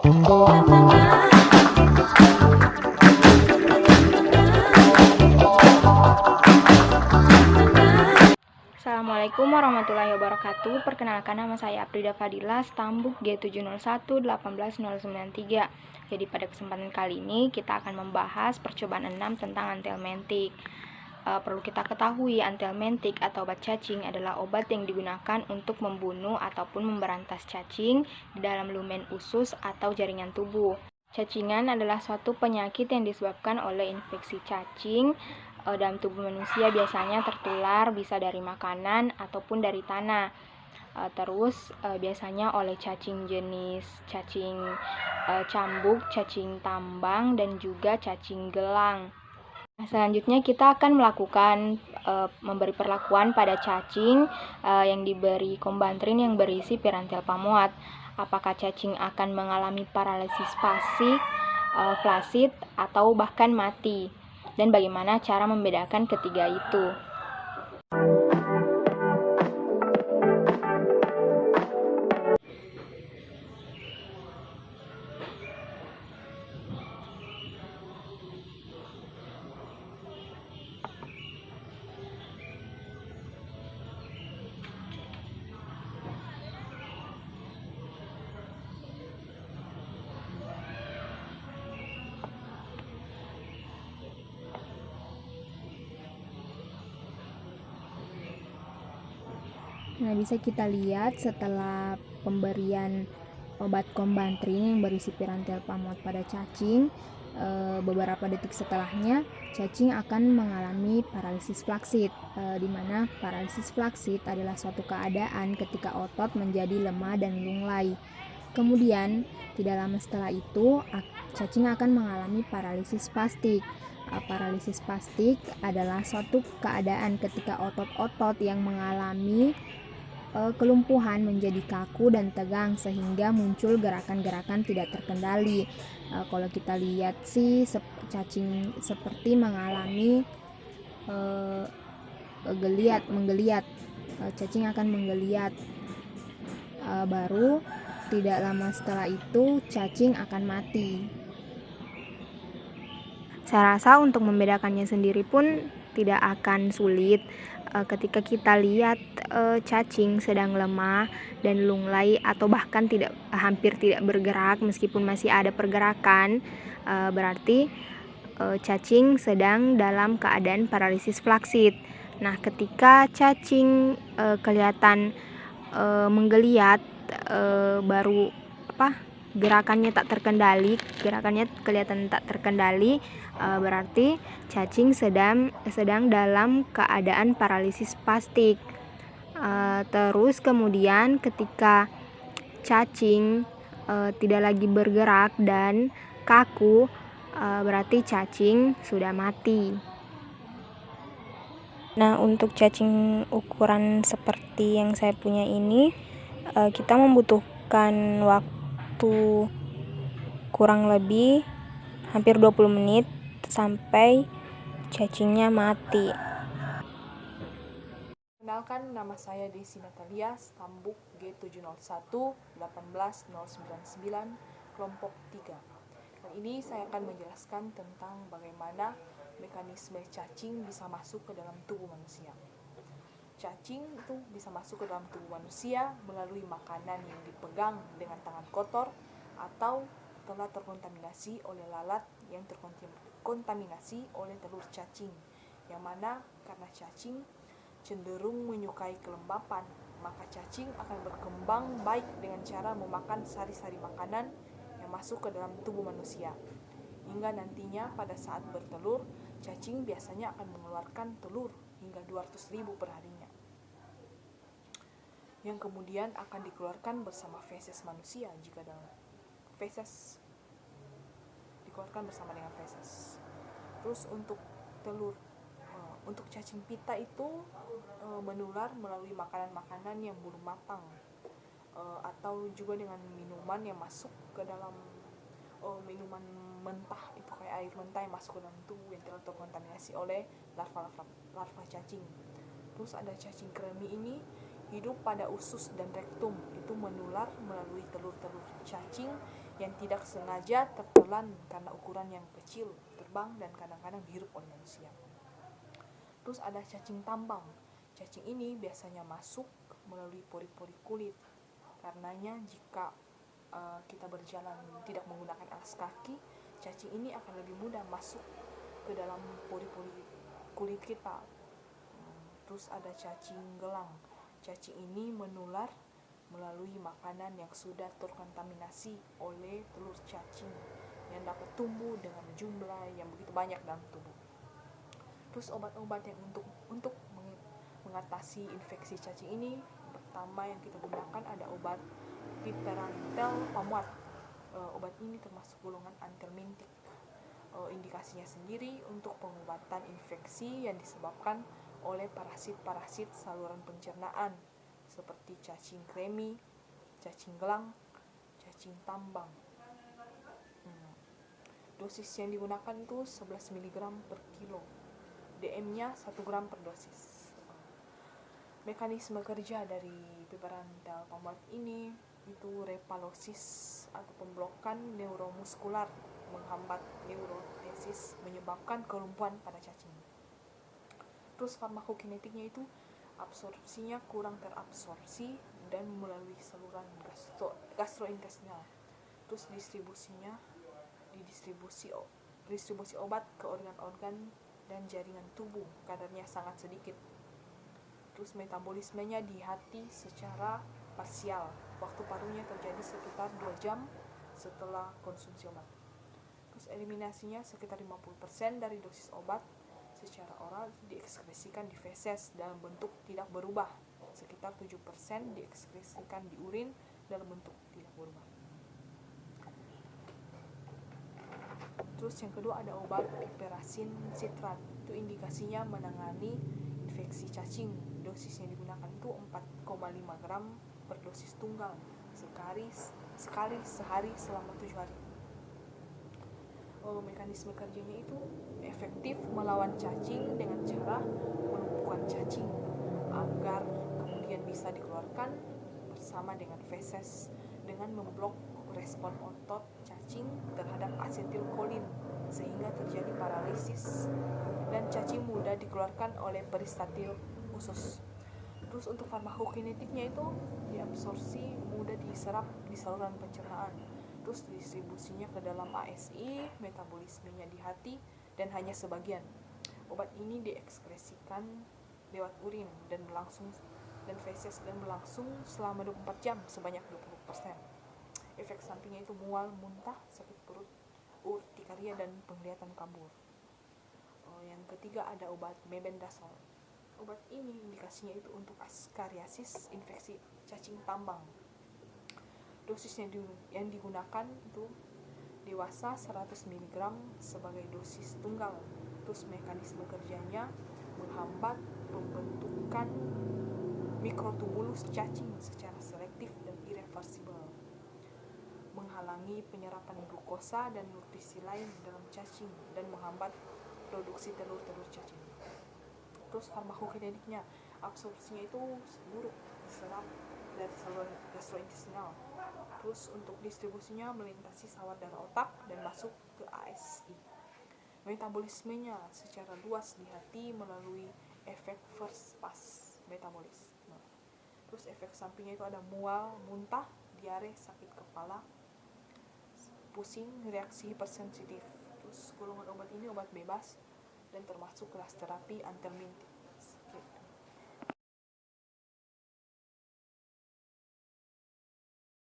Assalamualaikum warahmatullahi wabarakatuh. Perkenalkan, nama saya Aprida Fadila, Stambuk G701-18093. Jadi pada kesempatan kali ini kita akan membahas percobaan 6 tentang antihelmintik. Perlu kita ketahui, antihelmintik atau obat cacing adalah obat yang digunakan untuk membunuh ataupun memberantas cacing di dalam lumen usus atau jaringan tubuh. Cacingan adalah suatu penyakit yang disebabkan oleh infeksi cacing dalam tubuh manusia, biasanya tertular bisa dari makanan ataupun dari tanah. Biasanya oleh cacing jenis cacing cambuk, cacing tambang, dan juga cacing gelang. Selanjutnya kita akan melakukan memberi perlakuan pada cacing yang diberi kombantrin yang berisi pirantial pamuat. Apakah cacing akan mengalami paralisis spastik, flasid, atau bahkan mati? Dan bagaimana cara membedakan ketiga itu? Nah, bisa kita lihat setelah pemberian obat kombantrin yang berisi pirantial pamuat pada cacing, beberapa detik setelahnya cacing akan mengalami paralisis flaksid, di mana paralisis flaksid adalah suatu keadaan ketika otot menjadi lemah dan lunglai. Kemudian tidak lama setelah itu cacing akan mengalami paralisis spastik. Paralisis spastik adalah suatu keadaan ketika otot-otot yang mengalami kelumpuhan menjadi kaku dan tegang sehingga muncul gerakan-gerakan tidak terkendali. Kalau kita lihat sih cacing seperti mengalami menggeliat. Cacing akan menggeliat. Baru tidak lama setelah itu cacing akan mati. Saya rasa untuk membedakannya sendiri pun tidak akan sulit. Ketika kita lihat cacing sedang lemah dan lunglai atau bahkan hampir tidak bergerak meskipun masih ada pergerakan, berarti cacing sedang dalam keadaan paralisis flaksid. Nah, ketika cacing kelihatan menggeliat, baru gerakannya kelihatan tak terkendali, berarti cacing sedang dalam keadaan paralisis spastik. Terus kemudian ketika cacing tidak lagi bergerak dan kaku, berarti cacing sudah mati. Nah, untuk cacing ukuran seperti yang saya punya ini, kita membutuhkan waktu kurang lebih hampir 20 menit sampai cacingnya mati. Kenalkan, nama saya Desi Natalia, Stambuk G701-18099, kelompok 3. Kali ini saya akan menjelaskan tentang bagaimana mekanisme cacing bisa masuk ke dalam tubuh manusia. Cacing itu bisa masuk ke dalam tubuh manusia melalui makanan yang dipegang dengan tangan kotor atau telah terkontaminasi oleh lalat yang terkontaminasi oleh telur cacing, yang mana karena cacing cenderung menyukai kelembapan, maka cacing akan berkembang baik dengan cara memakan sari-sari makanan yang masuk ke dalam tubuh manusia. Hingga nantinya pada saat bertelur, cacing biasanya akan mengeluarkan telur hingga 200.000 per harinya, yang kemudian akan dikeluarkan bersama feses manusia jika dalam feses dikeluarkan bersama dengan feses. Terus untuk cacing pita itu menular melalui makanan-makanan yang belum matang, atau juga dengan minuman yang masuk ke dalam minuman mentah, itu kayak air mentah yang masuk ke dalam tubuh yang telah terkontaminasi oleh larva cacing. Terus ada cacing kremi, ini hidup pada usus dan rektum, itu menular melalui telur-telur cacing yang tidak sengaja tertelan karena ukuran yang kecil, terbang dan kadang-kadang dihirup oleh manusia. Terus ada cacing tambang. Cacing ini biasanya masuk melalui pori-pori kulit. Karenanya jika kita berjalan tidak menggunakan alas kaki, cacing ini akan lebih mudah masuk ke dalam pori-pori kulit kita. Terus ada cacing gelang. Cacing ini menular melalui makanan yang sudah terkontaminasi oleh telur cacing yang dapat tumbuh dengan jumlah yang begitu banyak dalam tubuh. Terus obat-obat yang untuk mengatasi infeksi cacing ini, pertama yang kita gunakan ada obat piperantel pamuat. Obat ini termasuk golongan antelmintik. Indikasinya sendiri untuk pengobatan infeksi yang disebabkan oleh parasit-parasit saluran pencernaan seperti cacing kremi, cacing gelang, cacing tambang. Dosis yang digunakan itu 11 mg per kilo. DM-nya 1 gram per dosis. Mekanisme kerja dari piperantel pamuat ini itu repalosis atau pemblokan neuromuskular, menghambat neurotesis, menyebabkan kelumpuhan pada cacing. Terus farmakokinetiknya itu absorpsinya kurang terabsorpsi dan melalui saluran gastrointestinal. Terus distribusi obat ke organ-organ dan jaringan tubuh kadarnya sangat sedikit. Terus metabolismenya di hati secara parsial. Waktu parunya terjadi sekitar 2 jam setelah konsumsi obat. Terus eliminasinya sekitar 50% dari dosis obat secara oral diekskresikan di feses dalam bentuk tidak berubah. Sekitar 7% diekskresikan di urin dalam bentuk tidak berubah. Terus yang kedua ada obat piperasin sitrat. Itu indikasinya menangani infeksi cacing. Dosis yang digunakan itu 4,5 gram per dosis tunggal sekali sehari selama 7 hari. Mekanisme kerjanya itu efektif melawan cacing dengan cara melumpuhkan cacing agar kemudian bisa dikeluarkan bersama dengan feses dengan memblok respon otot cacing terhadap asetilkolin sehingga terjadi paralisis dan cacing mudah dikeluarkan oleh peristatil usus. Terus untuk farmakokinetiknya itu diabsorpsi mudah diserap di saluran pencernaan. Terus distribusinya ke dalam ASI, metabolismenya di hati dan hanya sebagian. Obat ini diekskresikan lewat urin dan feses dan berlangsung selama 24 jam sebanyak 20%. Efek sampingnya itu mual, muntah, sakit perut, urtikaria dan penglihatan kabur. Yang ketiga ada obat mebendazole. Obat ini indikasinya itu untuk askariasis, infeksi cacing tambang. Dosis yang digunakan itu dewasa 100 mg sebagai dosis tunggal. Terus mekanisme kerjanya menghambat pembentukan mikrotubulus cacing secara selektif dan irreversibel, menghalangi penyerapan glukosa dan nutrisi lain dalam cacing dan menghambat produksi telur-telur cacing. Terus farmakokinetiknya, absorpsinya itu buruk, diserap dari saluran gastrointestinal. Terus untuk distribusinya melintasi sawar darah otak dan masuk ke ASI. Metabolismenya secara luas di hati melalui efek first pass metabolisme. Terus efek sampingnya itu ada mual, muntah, diare, sakit kepala, pusing, reaksi hipersensitif. Terus golongan obat ini obat bebas dan termasuk kelas terapi antelmintik.